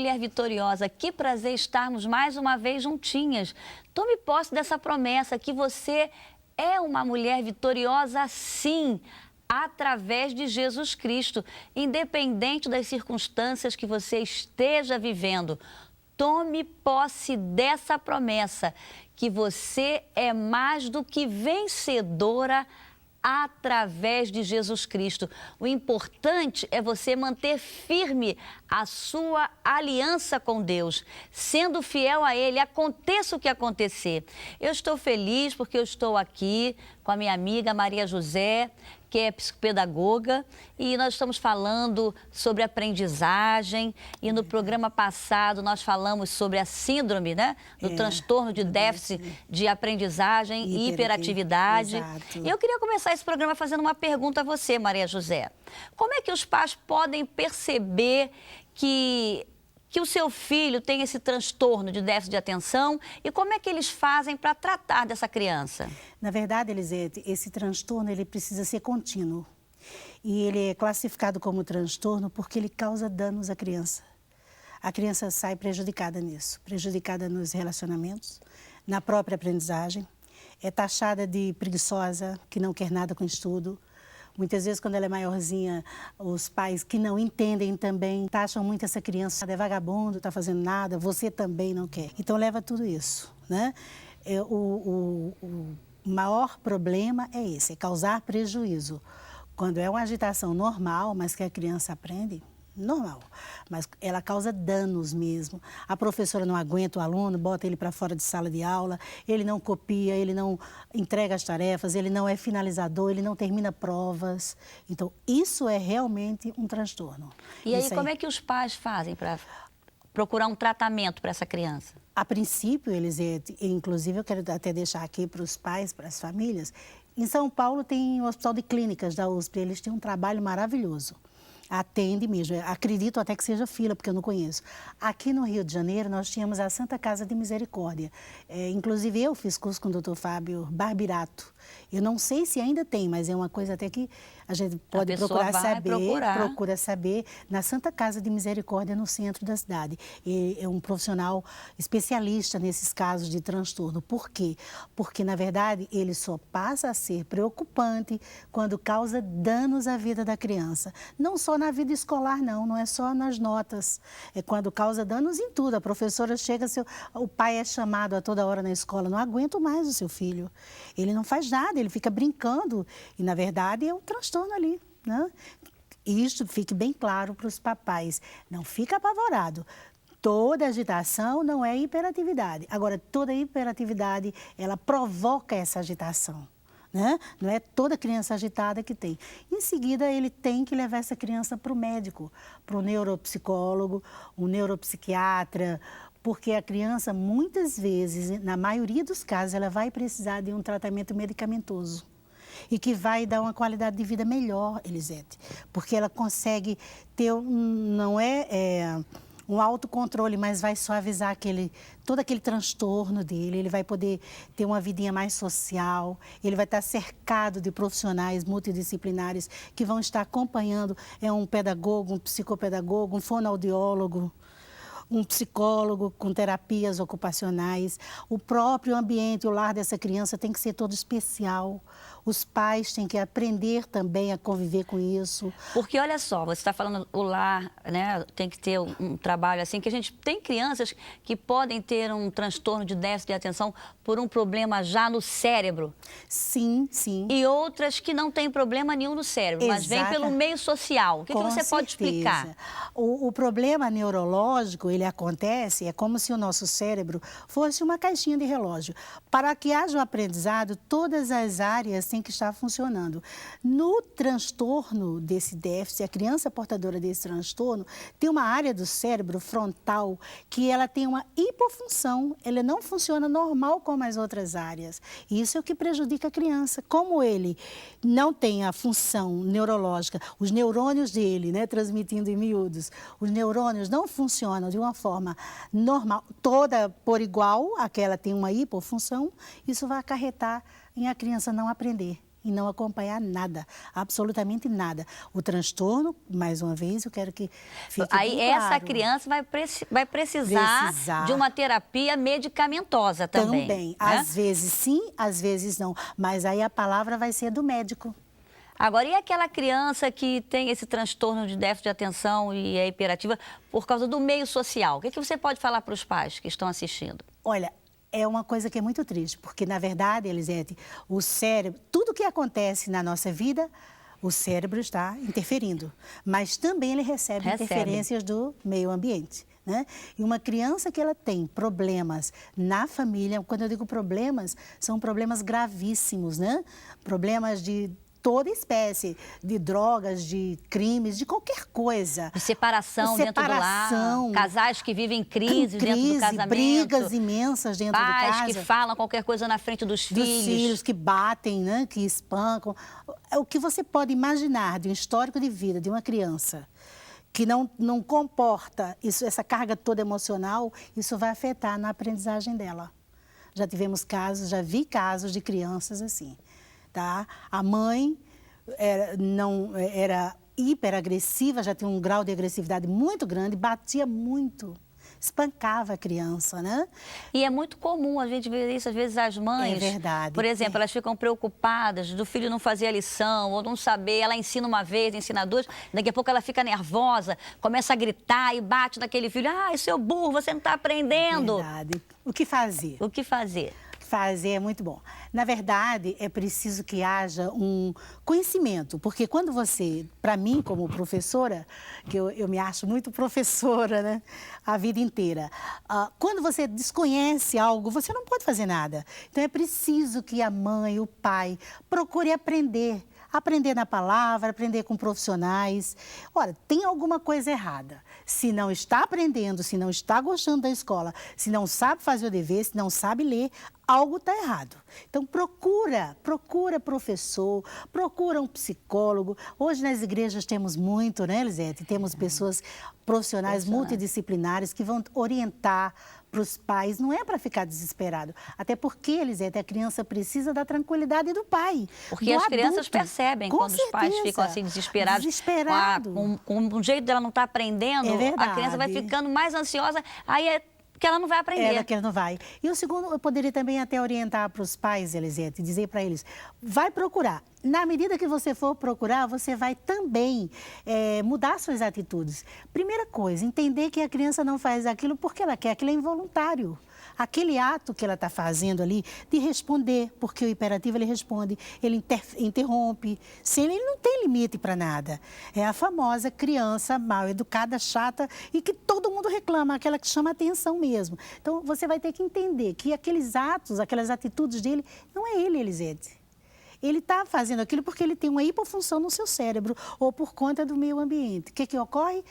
mulher vitoriosa, que prazer estarmos mais uma vez juntinhas. Tome posse dessa promessa que você é uma mulher vitoriosa sim, através de Jesus Cristo, independente das circunstâncias que você esteja vivendo. Tome posse dessa promessa, que você é mais do que vencedora através de Jesus Cristo. O importante é você manter firme a sua aliança com Deus, sendo fiel a Ele, aconteça o que acontecer. Eu estou feliz porque eu estou aqui com a minha amiga Maria José, que é psicopedagoga, e nós estamos falando sobre aprendizagem, e no programa passado nós falamos sobre a síndrome, né? Do transtorno de déficit de aprendizagem e hiperatividade. Exato. E eu queria começar esse programa fazendo uma pergunta a você, Maria José. Como é que os pais podem perceber que o seu filho tem esse transtorno de déficit de atenção e como é que eles fazem para tratar dessa criança? Na verdade, Elisete, esse transtorno ele precisa ser contínuo. E ele é classificado como transtorno porque ele causa danos à criança. A criança sai prejudicada nisso, prejudicada nos relacionamentos, na própria aprendizagem, é taxada de preguiçosa, que não quer nada com estudo. Muitas vezes, quando ela é maiorzinha, os pais que não entendem também taxam muito essa criança, é vagabundo, está fazendo nada, você também não quer. Então, leva tudo isso, né? O maior problema é esse, é causar prejuízo. Quando é uma agitação normal, mas que a criança aprende, normal, mas ela causa danos mesmo. A professora não aguenta o aluno, bota ele para fora de sala de aula, ele não copia, ele não entrega as tarefas, ele não é finalizador, ele não termina provas. Então, isso é realmente um transtorno. E aí, como é que os pais fazem para procurar um tratamento para essa criança? A princípio, inclusive eu quero até deixar aqui para os pais, para as famílias, em São Paulo tem o Hospital de Clínicas da USP, eles têm um trabalho maravilhoso. Atende mesmo, acredito até que seja fila, porque eu não conheço. Aqui no Rio de Janeiro, nós tínhamos a Santa Casa de Misericórdia. Inclusive, eu fiz curso com o Dr. Fábio Barbirato. Eu não sei se ainda tem, mas é uma coisa até que a gente pode procurar saber. Procura saber na Santa Casa de Misericórdia, no centro da cidade. E é um profissional especialista nesses casos de transtorno. Por quê? Porque, na verdade, ele só passa a ser preocupante quando causa danos à vida da criança. Não só na vida escolar, não é só nas notas. É quando causa danos em tudo. A professora chega, o pai é chamado a toda hora na escola, não aguento mais o seu filho. Ele não faz nada, ele fica brincando. E, na verdade, é um transtorno ali, né? Isso fique bem claro para os papais. Não fica apavorado. Toda agitação não é hiperatividade. Agora, toda hiperatividade, ela provoca essa agitação. Né? Não é toda criança agitada que tem. Em seguida, ele tem que levar essa criança para o médico, para o neuropsicólogo, um neuropsiquiatra, porque a criança, muitas vezes, na maioria dos casos, ela vai precisar de um tratamento medicamentoso e que vai dar uma qualidade de vida melhor, Elisete, porque ela consegue ter um autocontrole, mas vai suavizar todo aquele transtorno dele, ele vai poder ter uma vidinha mais social, ele vai estar cercado de profissionais multidisciplinares que vão estar acompanhando, um pedagogo, um psicopedagogo, um fonoaudiólogo, um psicólogo com terapias ocupacionais. O próprio ambiente, o lar dessa criança tem que ser todo especial. Os pais têm que aprender também a conviver com isso. Porque, olha só, você está falando o lar, né? Tem que ter um trabalho assim, que a gente tem crianças que podem ter um transtorno de déficit de atenção por um problema já no cérebro. Sim, sim. E outras que não têm problema nenhum no cérebro, mas vem pelo meio social. O que você pode explicar? O problema neurológico, ele acontece, é como se o nosso cérebro fosse uma caixinha de relógio. Para que haja um aprendizado, todas as áreas têm que estar funcionando. No transtorno desse déficit, a criança portadora desse transtorno tem uma área do cérebro frontal que ela tem uma hipofunção, ela não funciona normal como as outras áreas. Isso é o que prejudica a criança. Como ele não tem a função neurológica, os neurônios dele, né, transmitindo em miúdos, os neurônios não funcionam de uma forma normal, toda por igual, aquela tem uma hipofunção, isso vai acarretar em a criança não aprender, e não acompanhar nada, absolutamente nada. O transtorno, mais uma vez, eu quero que fique Aí bem essa claro. criança vai precisar de uma terapia medicamentosa também. Também. Né? Às vezes sim, às vezes não. Mas aí a palavra vai ser do médico. Agora, e aquela criança que tem esse transtorno de déficit de atenção e é hiperativa por causa do meio social? O que você pode falar para os pais que estão assistindo? Olha, é uma coisa que é muito triste, porque, na verdade, Elisete, o cérebro, tudo que acontece na nossa vida, o cérebro está interferindo. Mas também ele recebe interferências do meio ambiente. Né? E uma criança que ela tem problemas na família, quando eu digo problemas, são problemas gravíssimos, né? Problemas de toda espécie, de drogas, de crimes, de qualquer coisa. De separação dentro do lar, casais que vivem crises dentro do casamento. Brigas imensas dentro de casa. Pais que falam qualquer coisa na frente dos filhos. Dos filhos que batem, né? Que espancam. O que você pode imaginar de um histórico de vida de uma criança que não comporta essa carga toda emocional, isso vai afetar na aprendizagem dela. Já tivemos casos, já vi casos de crianças assim. Tá? A mãe era hiperagressiva, já tinha um grau de agressividade muito grande, batia muito, espancava a criança, né? E é muito comum a gente ver isso, às vezes as mães... É verdade. Por exemplo, elas ficam preocupadas do filho não fazer a lição ou não saber, ela ensina uma vez, ensina duas, daqui a pouco ela fica nervosa, começa a gritar e bate naquele filho, seu burro, você não está aprendendo. É verdade. O que fazer? O que fazer? Fazer é muito bom. Na verdade, é preciso que haja um conhecimento, porque quando você, para mim como professora, que eu me acho muito professora, né, a vida inteira, quando você desconhece algo, você não pode fazer nada. Então é preciso que a mãe, o pai, procure aprender na palavra, aprender com profissionais. Ora, tem alguma coisa errada. Se não está aprendendo, se não está gostando da escola, se não sabe fazer o dever, se não sabe ler, algo está errado. Então, procura professor, procura um psicólogo. Hoje nas igrejas temos muito, né, Elisete? Temos pessoas profissionais multidisciplinares que vão orientar para os pais, não é para ficar desesperado. Até porque, Elisete, a criança precisa da tranquilidade do pai. Porque as crianças percebem quando os pais ficam assim desesperados. Com o jeito dela não estar aprendendo, a criança vai ficando mais ansiosa, aí é que ela não vai aprender. Que ela não vai. E o segundo, eu poderia também até orientar para os pais, Elisete, dizer para eles, vai procurar. Na medida que você for procurar, você vai também mudar suas atitudes. Primeira coisa, entender que a criança não faz aquilo porque ela quer, aquilo é involuntário. Aquele ato que ela está fazendo ali de responder, porque o hiperativo ele responde, ele interrompe, ele não tem limite para nada. É a famosa criança mal educada, chata e que todo mundo reclama, aquela que chama atenção mesmo. Então você vai ter que entender que aqueles atos, aquelas atitudes dele, não é ele, Elisete. Ele está fazendo aquilo porque ele tem uma hipofunção no seu cérebro ou por conta do meio ambiente. O que ocorre?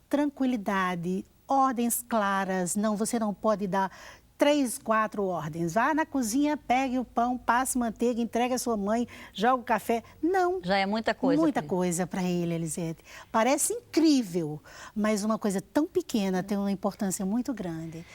Tranquilidade, ordens claras. Não, você não pode dar 3, 4 ordens. Vá na cozinha, pegue o pão, passe manteiga, entregue à sua mãe, joga o café. Não. Já é muita coisa. Muita coisa para ele, Elisete. Parece incrível, mas uma coisa tão pequena tem uma importância muito grande.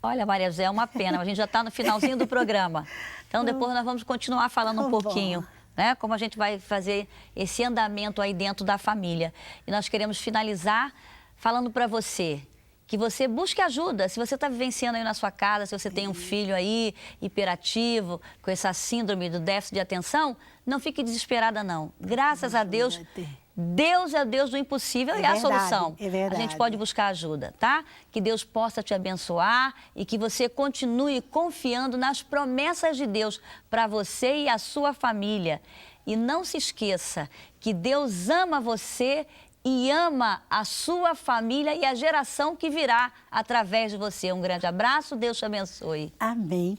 Olha, Maria José, é uma pena, a gente já está no finalzinho do programa. Então, depois nós vamos continuar falando um pouquinho, né? Como a gente vai fazer esse andamento aí dentro da família. E nós queremos finalizar falando para você que você busque ajuda. Se você está vivenciando aí na sua casa, se você tem um filho aí hiperativo, com essa síndrome do déficit de atenção, não fique desesperada, não. Graças a Deus, Deus é o Deus do impossível e é a solução. É verdade. A gente pode buscar ajuda, tá? Que Deus possa te abençoar e que você continue confiando nas promessas de Deus para você e a sua família. E não se esqueça que Deus ama você e ama a sua família e a geração que virá através de você. Um grande abraço, Deus te abençoe. Amém.